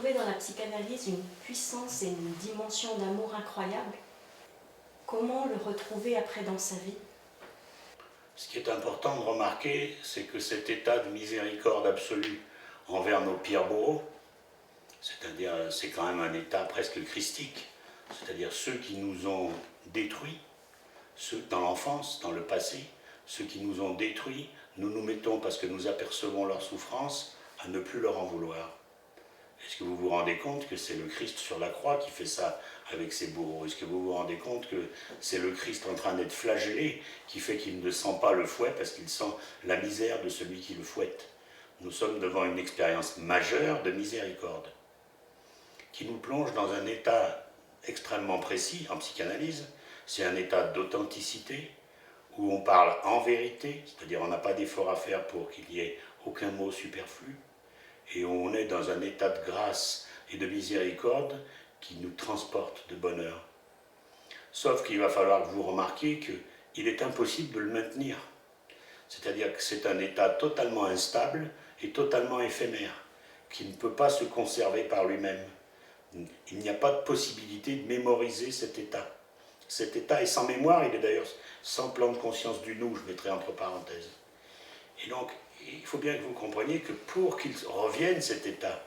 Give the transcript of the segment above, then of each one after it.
trouvez dans la psychanalyse une puissance et une dimension d'amour incroyable. Comment le retrouver après dans sa vie? Ce qui est important de remarquer, c'est que cet état de miséricorde absolue envers nos pires bourreaux, c'est-à-dire c'est quand même un état presque christique, c'est-à-dire ceux qui nous ont détruits, ceux dans l'enfance, dans le passé, ceux qui nous ont détruits, nous nous mettons, parce que nous apercevons leur souffrance, à ne plus leur en vouloir. Est-ce que vous vous rendez compte que c'est le Christ sur la croix qui fait ça avec ses bourreaux? Est-ce que vous vous rendez compte que c'est le Christ en train d'être flagellé qui fait qu'il ne sent pas le fouet parce qu'il sent la misère de celui qui le fouette? Nous sommes devant une expérience majeure de miséricorde qui nous plonge dans un état extrêmement précis en psychanalyse. C'est un état d'authenticité où on parle en vérité, c'est-à-dire on n'a pas d'effort à faire pour qu'il y ait aucun mot superflu. Et on est dans un état de grâce et de miséricorde qui nous transporte de bonheur. Sauf qu'il va falloir que vous remarquiez qu'il est impossible de le maintenir. C'est-à-dire que c'est un état totalement instable et totalement éphémère, qui ne peut pas se conserver par lui-même. Il n'y a pas de possibilité de mémoriser cet état. Cet état est sans mémoire, il est d'ailleurs sans plan de conscience du nous, je mettrai entre parenthèses. Et donc, il faut bien que vous compreniez que pour qu'il revienne cet état,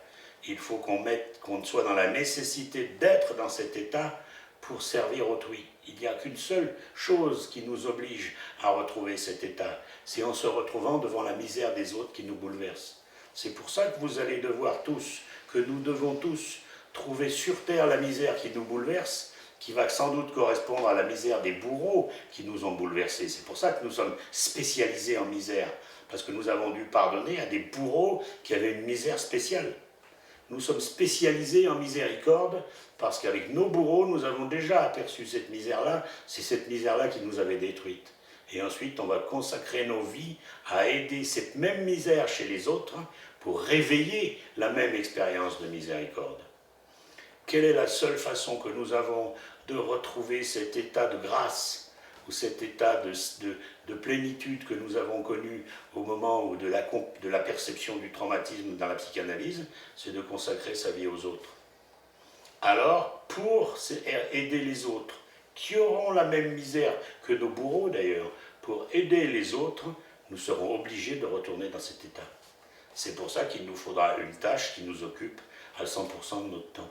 il faut qu'on soit dans la nécessité d'être dans cet état pour servir autrui. Il n'y a qu'une seule chose qui nous oblige à retrouver cet état, c'est en se retrouvant devant la misère des autres qui nous bouleverse. C'est pour ça que vous allez devoir tous, que nous devons tous trouver sur terre la misère qui nous bouleverse, qui va sans doute correspondre à la misère des bourreaux qui nous ont bouleversés. C'est pour ça que nous sommes spécialisés en misère, parce que nous avons dû pardonner à des bourreaux qui avaient une misère spéciale. Nous sommes spécialisés en miséricorde, parce qu'avec nos bourreaux, nous avons déjà aperçu cette misère-là, c'est cette misère-là qui nous avait détruite. Et ensuite, on va consacrer nos vies à aider cette même misère chez les autres pour réveiller la même expérience de miséricorde. Quelle est la seule façon que nous avons de retrouver cet état de grâce ou cet état de plénitude que nous avons connu au moment où de la perception du traumatisme dans la psychanalyse? C'est de consacrer sa vie aux autres. Alors, pour aider les autres, qui auront la même misère que nos bourreaux d'ailleurs, pour aider les autres, nous serons obligés de retourner dans cet état. C'est pour ça qu'il nous faudra une tâche qui nous occupe à 100% de notre temps.